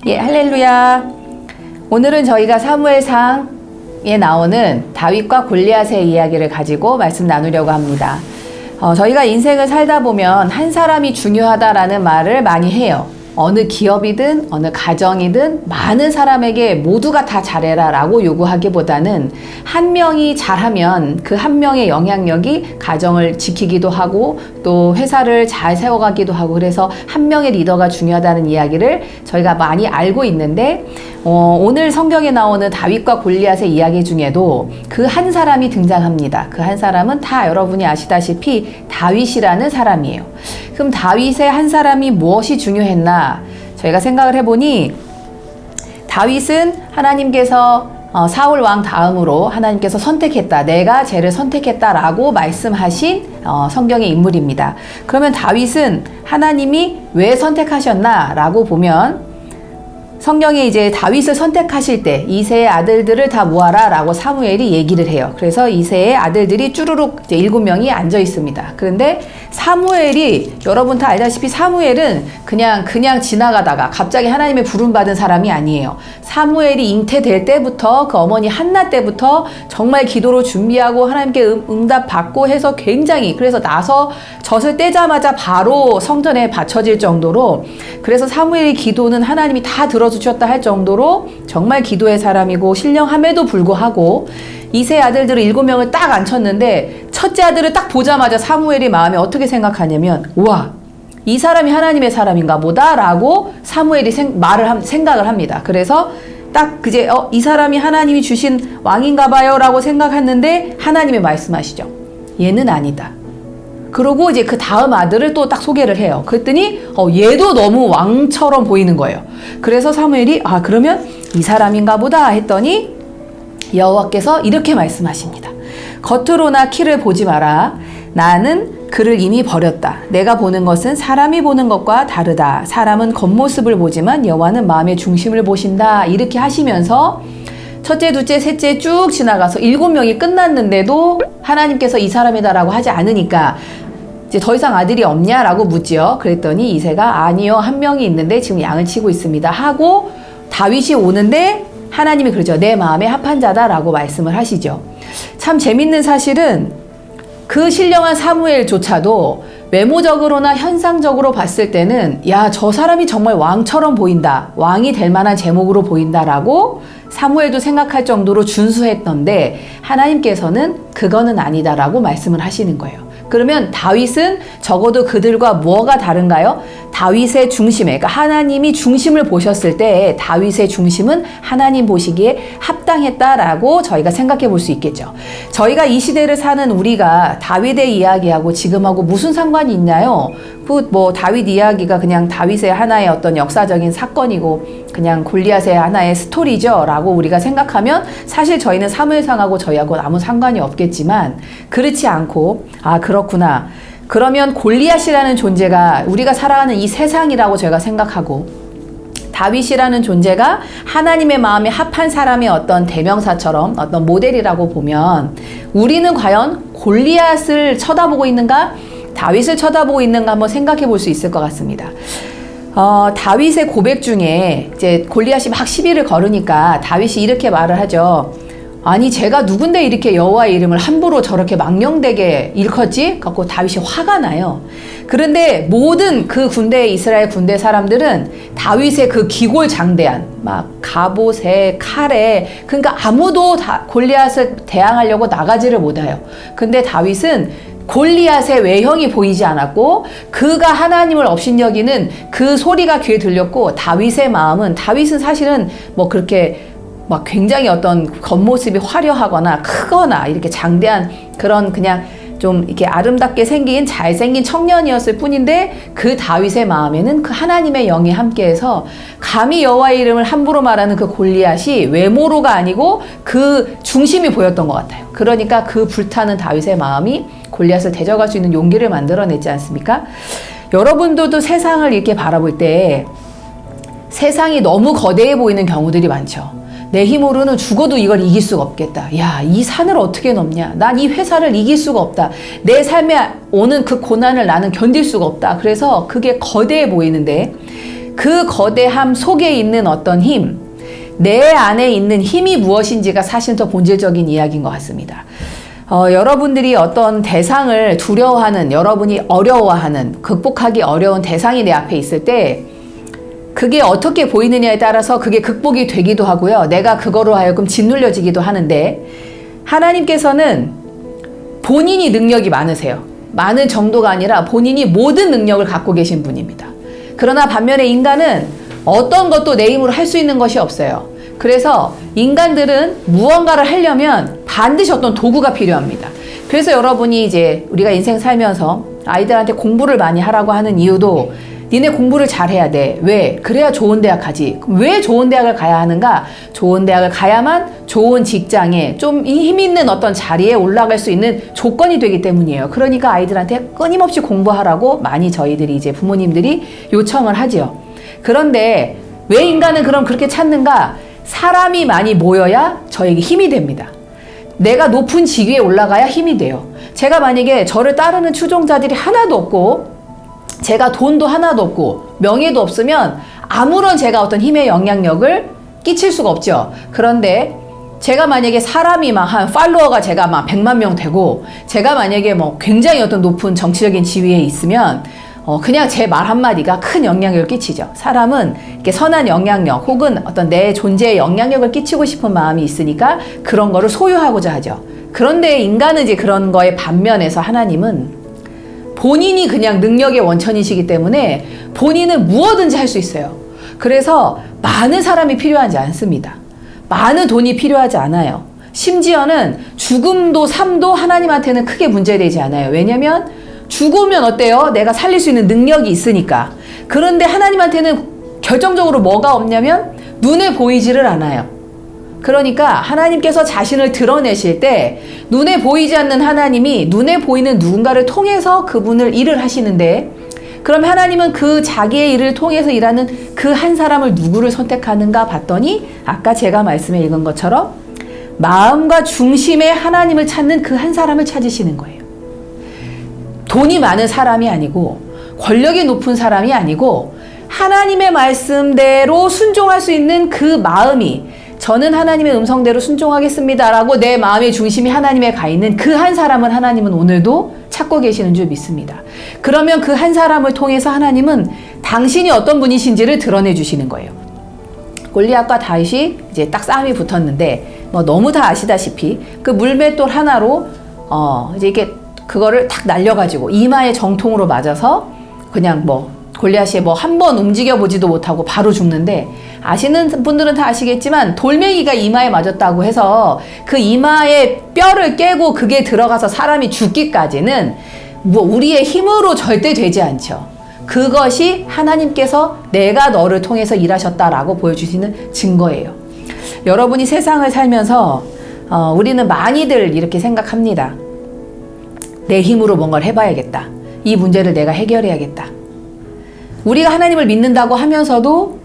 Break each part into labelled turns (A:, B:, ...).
A: 예, 할렐루야. 오늘은 저희가 사무엘상에 나오는 다윗과 골리앗의 이야기를 가지고 말씀 나누려고 합니다. 저희가 인생을 살다 보면 한 사람이 중요하다라는 말을 많이 해요. 어느 기업이든 어느 가정이든 많은 사람에게 모두가 다 잘해라 라고 요구하기보다는 한 명이 잘하면 그 한 명의 영향력이 가정을 지키기도 하고 또 회사를 잘 세워가기도 하고, 그래서 한 명의 리더가 중요하다는 이야기를 저희가 많이 알고 있는데, 오늘 성경에 나오는 다윗과 골리앗의 이야기 중에도 그 한 사람이 등장합니다. 그 한 사람은 다 여러분이 아시다시피 다윗이라는 사람이에요. 그럼 다윗의 한 사람이 무엇이 중요했나? 저희가 생각을 해보니 다윗은 하나님께서 사울 왕 다음으로 하나님께서 선택했다. 내가 쟤를 선택했다라고 말씀하신 성경의 인물입니다. 그러면 다윗은 하나님이 왜 선택하셨나라고 보면 성경에 이제 다윗을 선택하실 때 이새의 아들들을 다 모아라 라고 사무엘이 얘기를 해요. 그래서 이새의 아들들이 쭈루룩 이제 7명이 앉아 있습니다. 그런데 사무엘이, 여러분 다 알다시피 사무엘은 그냥 지나가다가 갑자기 하나님의 부름받은 사람이 아니에요. 사무엘이 잉태될 때부터 그 어머니 한나 때부터 정말 기도로 준비하고 하나님께 응답 받고 해서 굉장히, 그래서 나서 젖을 떼자마자 바로 성전에 바쳐질 정도로, 그래서 사무엘의 기도는 하나님이 다 들어주셨다 할 정도로 정말 기도의 사람이고 신령함에도 불구하고 이세 아들들을 7명을 딱 앉혔는데 첫째 아들을 딱 보자마자 사무엘이 마음에 어떻게 생각하냐면, 우와, 이 사람이 하나님의 사람인가 보다 라고 사무엘이 생각을 합니다. 그래서 딱 그제 이 사람이 하나님이 주신 왕인가 봐요 라고 생각했는데 하나님이 말씀하시죠. 얘는 아니다. 그러고 이제 그 다음 아들을 또 딱 소개를 해요. 그랬더니 얘도 너무 왕처럼 보이는 거예요. 그래서 사무엘이 그러면 이 사람인가 보다 했더니 여호와께서 이렇게 말씀하십니다. 겉으로나 키를 보지 마라. 나는 그를 이미 버렸다. 내가 보는 것은 사람이 보는 것과 다르다. 사람은 겉모습을 보지만 여호와는 마음의 중심을 보신다. 이렇게 하시면서 첫째, 둘째, 셋째 쭉 지나가서 7명이 끝났는데도 하나님께서 이 사람이다라고 하지 않으니까 이제 더 이상 아들이 없냐라고 묻지요. 그랬더니 이새가 아니요, 한 명이 있는데 지금 양을 치고 있습니다 하고 다윗이 오는데 하나님이 그러죠. 내 마음에 합한 자다라고 말씀을 하시죠. 참 재밌는 사실은 그 신령한 사무엘조차도 외모적으로나 현상적으로 봤을 때는 야, 저 사람이 정말 왕처럼 보인다. 왕이 될 만한 제목으로 보인다라고 사무엘도 생각할 정도로 준수했던데 하나님께서는 그거는 아니다라고 말씀을 하시는 거예요. 그러면 다윗은 적어도 그들과 뭐가 다른가요? 다윗의 중심에, 그러니까 하나님이 중심을 보셨을 때 다윗의 중심은 하나님 보시기에 합당했다라고 저희가 생각해 볼 수 있겠죠. 저희가 이 시대를 사는 우리가 다윗의 이야기하고 지금하고 무슨 상관이 있나요? 다윗 이야기가 그냥 다윗의 하나의 어떤 역사적인 사건이고 그냥 골리앗의 하나의 스토리죠 라고 우리가 생각하면 사실 저희는 사무엘상하고 저희하고는 아무 상관이 없겠지만, 그렇지 않고 그렇구나. 그러면 골리앗이라는 존재가 우리가 살아가는 이 세상이라고 제가 생각하고, 다윗이라는 존재가 하나님의 마음에 합한 사람의 어떤 대명사처럼 어떤 모델이라고 보면 우리는 과연 골리앗을 쳐다보고 있는가? 다윗을 쳐다보고 있는가 한번 생각해 볼 수 있을 것 같습니다. 다윗의 고백 중에 이제 골리앗이 막 시비를 걸으니까 다윗이 이렇게 말을 하죠. 아니, 제가 누군데 이렇게 여호와의 이름을 함부로 저렇게 망령되게 일컫지? 갖고 다윗이 화가 나요. 그런데 모든 그 이스라엘 군대 사람들은 다윗의 그 기골장대한 막 갑옷에 칼에, 그러니까 아무도 골리앗을 대항하려고 나가지를 못해요. 근데 다윗은 골리앗의 외형이 보이지 않았고 그가 하나님을 업신여기는 그 소리가 귀에 들렸고, 다윗은 사실은 그렇게 막 굉장히 어떤 겉모습이 화려하거나 크거나 이렇게 장대한 그런 그냥 좀 이렇게 아름답게 생긴 잘생긴 청년이었을 뿐인데, 그 다윗의 마음에는 그 하나님의 영이 함께해서 감히 여호와의 이름을 함부로 말하는 그 골리앗이 외모로가 아니고 그 중심이 보였던 것 같아요. 그러니까 그 불타는 다윗의 마음이 골리앗을 대적할 수 있는 용기를 만들어냈지 않습니까? 여러분들도 세상을 이렇게 바라볼 때 세상이 너무 거대해 보이는 경우들이 많죠. 내 힘으로는 죽어도 이걸 이길 수가 없겠다. 야, 이 산을 어떻게 넘냐? 난 이 회사를 이길 수가 없다. 내 삶에 오는 그 고난을 나는 견딜 수가 없다. 그래서 그게 거대해 보이는데 그 거대함 속에 있는 어떤 힘, 내 안에 있는 힘이 무엇인지가 사실 더 본질적인 이야기인 것 같습니다. 여러분들이 어떤 대상을 두려워하는, 여러분이 어려워하는, 극복하기 어려운 대상이 내 앞에 있을 때 그게 어떻게 보이느냐에 따라서 그게 극복이 되기도 하고요. 내가 그거로 하여금 짓눌려지기도 하는데 하나님께서는 본인이 능력이 많으세요. 많은 정도가 아니라 본인이 모든 능력을 갖고 계신 분입니다. 그러나 반면에 인간은 어떤 것도 내 힘으로 할 수 있는 것이 없어요. 그래서 인간들은 무언가를 하려면 반드시 어떤 도구가 필요합니다. 그래서 여러분이 이제 우리가 인생 살면서 아이들한테 공부를 많이 하라고 하는 이유도 니네 공부를 잘해야 돼. 왜? 그래야 좋은 대학 가지. 왜 좋은 대학을 가야 하는가? 좋은 대학을 가야만 좋은 직장에 좀 힘 있는 어떤 자리에 올라갈 수 있는 조건이 되기 때문이에요. 그러니까 아이들한테 끊임없이 공부하라고 많이 저희들이 이제 부모님들이 요청을 하지요. 그런데 왜 인간은 그럼 그렇게 찾는가? 사람이 많이 모여야 저에게 힘이 됩니다. 내가 높은 직위에 올라가야 힘이 돼요. 제가 만약에 저를 따르는 추종자들이 하나도 없고 제가 돈도 하나도 없고 명예도 없으면 아무런 제가 어떤 힘의 영향력을 끼칠 수가 없죠. 그런데 제가 만약에 사람이 막 한 팔로워가 제가 막 100만 명 되고 제가 만약에 뭐 굉장히 어떤 높은 정치적인 지위에 있으면 그냥 제 말 한마디가 큰 영향력을 끼치죠. 사람은 이렇게 선한 영향력 혹은 어떤 내 존재에 영향력을 끼치고 싶은 마음이 있으니까 그런 거를 소유하고자 하죠. 그런데 인간은 이제 그런 거에 반면에서 하나님은 본인이 그냥 능력의 원천이시기 때문에 본인은 무엇든지 할 수 있어요. 그래서 많은 사람이 필요하지 않습니다. 많은 돈이 필요하지 않아요. 심지어는 죽음도 삶도 하나님한테는 크게 문제되지 않아요. 왜냐면 죽으면 어때요? 내가 살릴 수 있는 능력이 있으니까. 그런데 하나님한테는 결정적으로 뭐가 없냐면 눈에 보이지를 않아요. 그러니까 하나님께서 자신을 드러내실 때 눈에 보이지 않는 하나님이 눈에 보이는 누군가를 통해서 그분을 일을 하시는데 그럼 하나님은 그 자기의 일을 통해서 일하는 그 한 사람을 누구를 선택하는가 봤더니 아까 제가 말씀해 읽은 것처럼 마음과 중심의 하나님을 찾는 그 한 사람을 찾으시는 거예요. 돈이 많은 사람이 아니고 권력이 높은 사람이 아니고 하나님의 말씀대로 순종할 수 있는 그 마음이 저는 하나님의 음성대로 순종하겠습니다 라고 내 마음의 중심이 하나님에 가 있는 그 한 사람을 하나님은 오늘도 찾고 계시는 줄 믿습니다. 그러면 그 한 사람을 통해서 하나님은 당신이 어떤 분이신지를 드러내 주시는 거예요. 골리앗과 다윗이 이제 딱 싸움이 붙었는데 뭐 너무 다 아시다시피 그 물맷돌 하나로 이제 이렇게 그거를 탁 날려가지고 이마에 정통으로 맞아서 그냥 뭐 골리앗이 뭐 한 번 움직여 보지도 못하고 바로 죽는데 아시는 분들은 다 아시겠지만 돌멩이가 이마에 맞았다고 해서 그 이마에 뼈를 깨고 그게 들어가서 사람이 죽기까지는 뭐 우리의 힘으로 절대 되지 않죠. 그것이 하나님께서 내가 너를 통해서 일하셨다라고 보여주시는 증거예요. 여러분이 세상을 살면서 우리는 많이들 이렇게 생각합니다. 내 힘으로 뭔가를 해봐야겠다. 이 문제를 내가 해결해야겠다. 우리가 하나님을 믿는다고 하면서도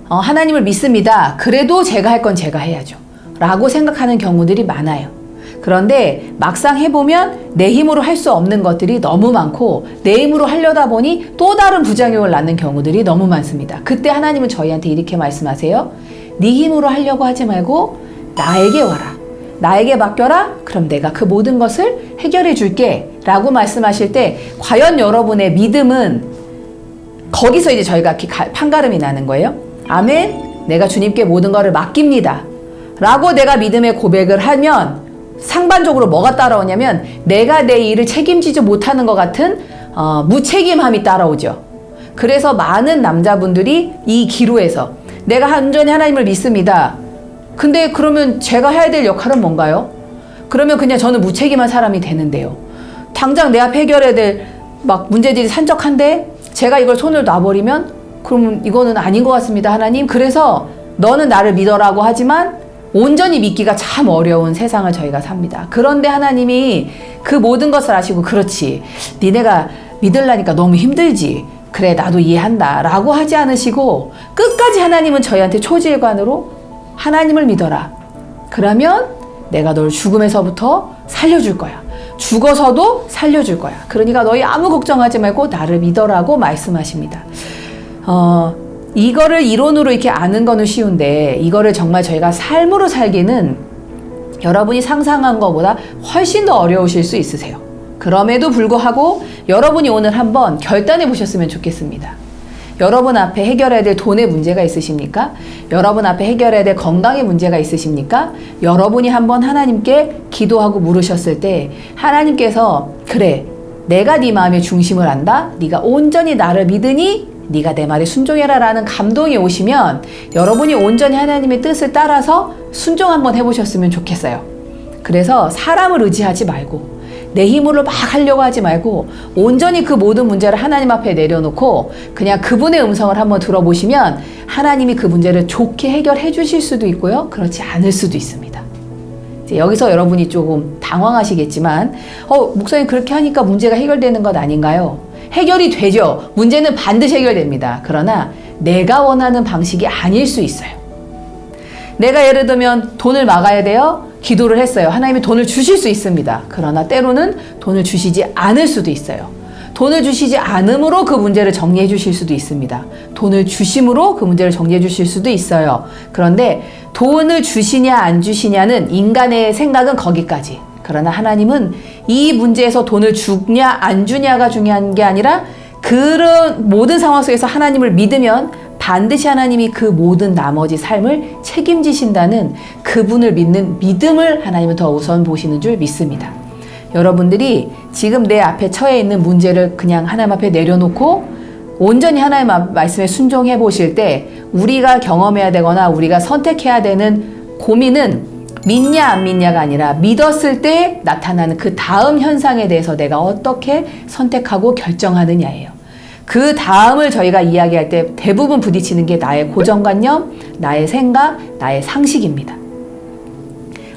A: 하나님을 믿습니다. 그래도 제가 할 건 제가 해야죠. 라고 생각하는 경우들이 많아요. 그런데 막상 해보면 내 힘으로 할 수 없는 것들이 너무 많고 내 힘으로 하려다 보니 또 다른 부작용을 낳는 경우들이 너무 많습니다. 그때 하나님은 저희한테 이렇게 말씀하세요. 네 힘으로 하려고 하지 말고 나에게 와라. 나에게 맡겨라. 그럼 내가 그 모든 것을 해결해 줄게. 라고 말씀하실 때 과연 여러분의 믿음은 거기서 이제 저희가 판가름이 나는 거예요. 아멘. 내가 주님께 모든 것을 맡깁니다. 라고 내가 믿음의 고백을 하면 상반적으로 뭐가 따라오냐면 내가 내 일을 책임지지 못하는 것 같은 무책임함이 따라오죠. 그래서 많은 남자분들이 이 기로에서 내가 온전히 하나님을 믿습니다. 근데 그러면 제가 해야 될 역할은 뭔가요? 그러면 그냥 저는 무책임한 사람이 되는데요. 당장 내 앞에 해결해야 될 막 문제들이 산적한데 제가 이걸 손을 놔버리면 그러면 이거는 아닌 것 같습니다, 하나님. 그래서 너는 나를 믿어라고 하지만 온전히 믿기가 참 어려운 세상을 저희가 삽니다. 그런데 하나님이 그 모든 것을 아시고 그렇지, 니네가 믿으려니까 너무 힘들지. 그래, 나도 이해한다 라고 하지 않으시고 끝까지 하나님은 저희한테 초지일관으로 하나님을 믿어라. 그러면 내가 널 죽음에서부터 살려줄 거야. 죽어서도 살려줄 거야. 그러니까 너희 아무 걱정하지 말고 나를 믿어라고 말씀하십니다. 이거를 이론으로 이렇게 아는 거는 쉬운데 이거를 정말 저희가 삶으로 살기는 여러분이 상상한 것보다 훨씬 더 어려우실 수 있으세요. 그럼에도 불구하고 여러분이 오늘 한번 결단해 보셨으면 좋겠습니다. 여러분 앞에 해결해야 될 돈의 문제가 있으십니까? 여러분 앞에 해결해야 될 건강의 문제가 있으십니까? 여러분이 한번 하나님께 기도하고 물으셨을 때 하나님께서 그래, 내가 네 마음의 중심을 안다. 네가 온전히 나를 믿으니 네가 내 말에 순종해라 라는 감동이 오시면 여러분이 온전히 하나님의 뜻을 따라서 순종 한번 해보셨으면 좋겠어요. 그래서 사람을 의지하지 말고 내 힘으로 막 하려고 하지 말고 온전히 그 모든 문제를 하나님 앞에 내려놓고 그냥 그분의 음성을 한번 들어보시면 하나님이 그 문제를 좋게 해결해 주실 수도 있고요. 그렇지 않을 수도 있습니다. 이제 여기서 여러분이 조금 당황하시겠지만 목사님 그렇게 하니까 문제가 해결되는 것 아닌가요? 해결이 되죠. 문제는 반드시 해결됩니다. 그러나 내가 원하는 방식이 아닐 수 있어요. 내가 예를 들면 돈을 막아야 돼요. 기도를 했어요. 하나님이 돈을 주실 수 있습니다. 그러나 때로는 돈을 주시지 않을 수도 있어요. 돈을 주시지 않음으로 그 문제를 정리해 주실 수도 있습니다. 돈을 주심으로 그 문제를 정리해 주실 수도 있어요. 그런데 돈을 주시냐 안 주시냐는 인간의 생각은 거기까지. 그러나 하나님은 이 문제에서 돈을 주냐 안 주냐가 중요한 게 아니라 그런 모든 상황 속에서 하나님을 믿으면 반드시 하나님이 그 모든 나머지 삶을 책임지신다는 그분을 믿는 믿음을 하나님은 더 우선 보시는 줄 믿습니다. 여러분들이 지금 내 앞에 처해 있는 문제를 그냥 하나님 앞에 내려놓고 온전히 하나님 말씀에 순종해 보실 때 우리가 경험해야 되거나 우리가 선택해야 되는 고민은 믿냐 안 믿냐가 아니라 믿었을 때 나타나는 그 다음 현상에 대해서 내가 어떻게 선택하고 결정하느냐예요. 그 다음을 저희가 이야기할 때 대부분 부딪히는 게 나의 고정관념, 나의 생각, 나의 상식입니다.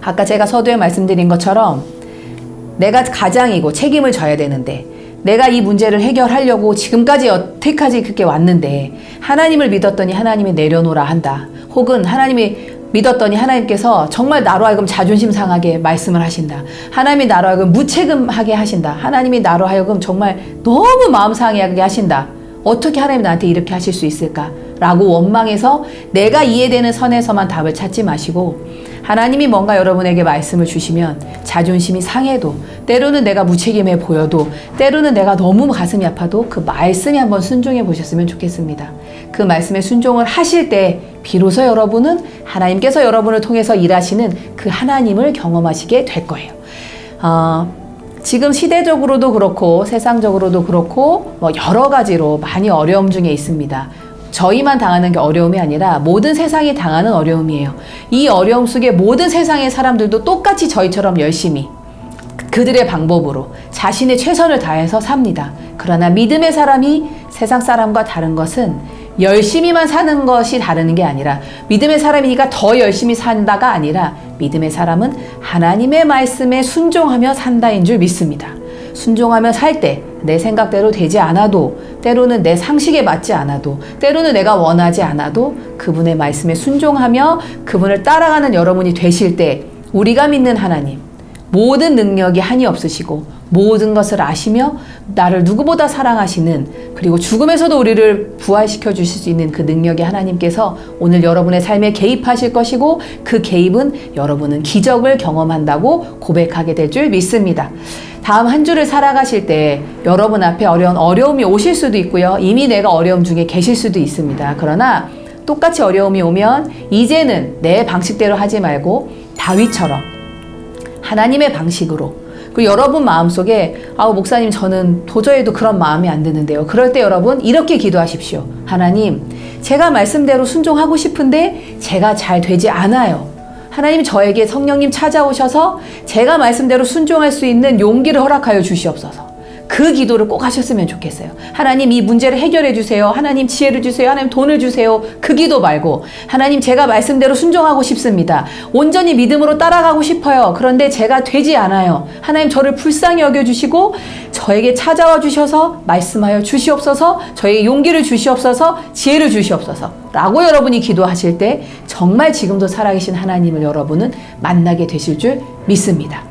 A: 아까 제가 서두에 말씀드린 것처럼 내가 가장이고 책임을 져야 되는데 내가 이 문제를 해결하려고 지금까지 여태까지 그렇게 왔는데 하나님을 믿었더니 하나님이 내려놓으라 한다. 혹은 하나님이 믿었더니 하나님께서 정말 나로 하여금 자존심 상하게 말씀을 하신다. 하나님이 나로 하여금 무책임하게 하신다. 하나님이 나로 하여금 정말 너무 마음 상하게 하신다. 어떻게 하나님이 나한테 이렇게 하실 수 있을까? 라고 원망해서 내가 이해되는 선에서만 답을 찾지 마시고 하나님이 뭔가 여러분에게 말씀을 주시면 자존심이 상해도 때로는 내가 무책임해 보여도 때로는 내가 너무 가슴이 아파도 그 말씀에 한번 순종해 보셨으면 좋겠습니다. 그 말씀에 순종을 하실 때 비로소 여러분은 하나님께서 여러분을 통해서 일하시는 그 하나님을 경험하시게 될 거예요. 지금 시대적으로도 그렇고 세상적으로도 그렇고 여러 가지로 많이 어려움 중에 있습니다. 저희만 당하는 게 어려움이 아니라 모든 세상이 당하는 어려움이에요. 이 어려움 속에 모든 세상의 사람들도 똑같이 저희처럼 열심히 그들의 방법으로 자신의 최선을 다해서 삽니다. 그러나 믿음의 사람이 세상 사람과 다른 것은 열심히만 사는 것이 다르는 게 아니라 믿음의 사람이니까 더 열심히 산다가 아니라 믿음의 사람은 하나님의 말씀에 순종하며 산다인 줄 믿습니다. 순종하며 살 때 내 생각대로 되지 않아도 때로는 내 상식에 맞지 않아도 때로는 내가 원하지 않아도 그분의 말씀에 순종하며 그분을 따라가는 여러분이 되실 때 우리가 믿는 하나님 모든 능력이 한이 없으시고 모든 것을 아시며 나를 누구보다 사랑하시는 그리고 죽음에서도 우리를 부활시켜 주실 수 있는 그 능력의 하나님께서 오늘 여러분의 삶에 개입하실 것이고 그 개입은 여러분은 기적을 경험한다고 고백하게 될 줄 믿습니다. 다음 한 주를 살아가실 때 여러분 앞에 어려움이 오실 수도 있고요. 이미 내가 어려움 중에 계실 수도 있습니다. 그러나 똑같이 어려움이 오면 이제는 내 방식대로 하지 말고 다윗처럼 하나님의 방식으로 그리고 여러분 마음속에 목사님 저는 도저히도 그런 마음이 안 드는데요. 그럴 때 여러분 이렇게 기도하십시오. 하나님 제가 말씀대로 순종하고 싶은데 제가 잘 되지 않아요. 하나님 저에게 성령님 찾아오셔서 제가 말씀대로 순종할 수 있는 용기를 허락하여 주시옵소서. 그 기도를 꼭 하셨으면 좋겠어요. 하나님 이 문제를 해결해 주세요. 하나님 지혜를 주세요. 하나님 돈을 주세요. 그 기도 말고 하나님 제가 말씀대로 순종하고 싶습니다. 온전히 믿음으로 따라가고 싶어요. 그런데 제가 되지 않아요. 하나님 저를 불쌍히 여겨주시고 저에게 찾아와 주셔서 말씀하여 주시옵소서. 저에게 용기를 주시옵소서. 지혜를 주시옵소서 라고 여러분이 기도하실 때 정말 지금도 살아계신 하나님을 여러분은 만나게 되실 줄 믿습니다.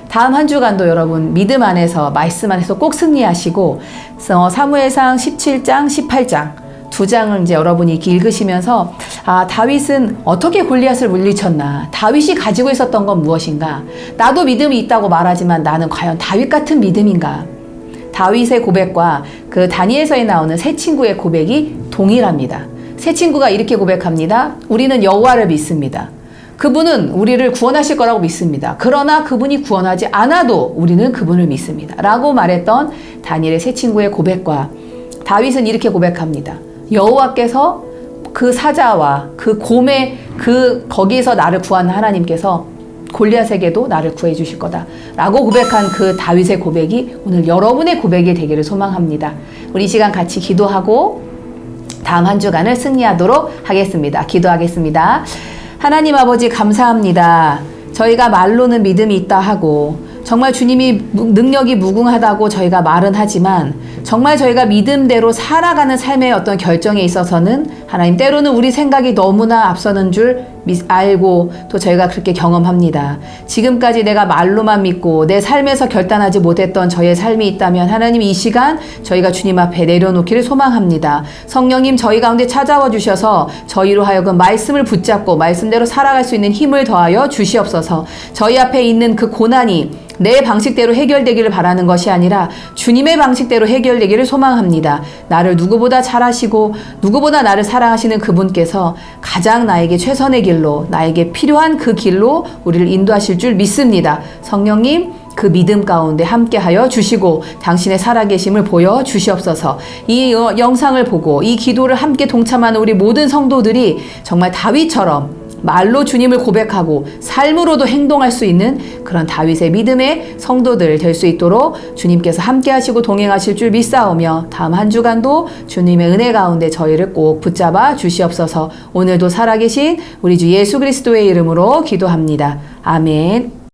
A: 다음 한 주간도 여러분 믿음 안에서 말씀 안에서 꼭 승리하시고 사무엘상 17장 18장 두 장을 이제 여러분이 읽으시면서 다윗은 어떻게 골리앗을 물리쳤나, 다윗이 가지고 있었던 건 무엇인가, 나도 믿음이 있다고 말하지만 나는 과연 다윗 같은 믿음인가. 다윗의 고백과 그 다니엘서에 나오는 세 친구의 고백이 동일합니다. 세 친구가 이렇게 고백합니다. 우리는 여호와를 믿습니다. 그분은 우리를 구원하실 거라고 믿습니다. 그러나 그분이 구원하지 않아도 우리는 그분을 믿습니다. 라고 말했던 다니엘의 세 친구의 고백과 다윗은 이렇게 고백합니다. 여호와께서 그 사자와 그 곰의 거기에서 나를 구한 하나님께서 골리앗에게도 나를 구해 주실 거다 라고 고백한 그 다윗의 고백이 오늘 여러분의 고백이 되기를 소망합니다. 우리 이 시간 같이 기도하고 다음 한 주간을 승리하도록 하겠습니다. 기도하겠습니다. 하나님 아버지 감사합니다. 저희가 말로는 믿음이 있다 하고 정말 주님이 능력이 무궁하다고 저희가 말은 하지만 정말 저희가 믿음대로 살아가는 삶의 어떤 결정에 있어서는 하나님 때로는 우리 생각이 너무나 앞서는 줄 알고 또 저희가 그렇게 경험합니다. 지금까지 내가 말로만 믿고 내 삶에서 결단하지 못했던 저의 삶이 있다면 하나님 이 시간 저희가 주님 앞에 내려놓기를 소망합니다. 성령님 저희 가운데 찾아와 주셔서 저희로 하여금 말씀을 붙잡고 말씀대로 살아갈 수 있는 힘을 더하여 주시옵소서. 저희 앞에 있는 그 고난이 내 방식대로 해결되기를 바라는 것이 아니라 주님의 방식대로 해결되기를 소망합니다. 나를 누구보다 잘 아시고 누구보다 나를 사랑하시는 그분께서 가장 나에게 최선의 길로 나에게 필요한 그 길로 우리를 인도하실 줄 믿습니다. 성령님 그 믿음 가운데 함께하여 주시고 당신의 살아계심을 보여 주시옵소서. 이 영상을 보고 이 기도를 함께 동참하는 우리 모든 성도들이 정말 다윗처럼 말로 주님을 고백하고 삶으로도 행동할 수 있는 그런 다윗의 믿음의 성도들 될 수 있도록 주님께서 함께 하시고 동행하실 줄 믿사오며 다음 한 주간도 주님의 은혜 가운데 저희를 꼭 붙잡아 주시옵소서. 오늘도 살아계신 우리 주 예수 그리스도의 이름으로 기도합니다. 아멘.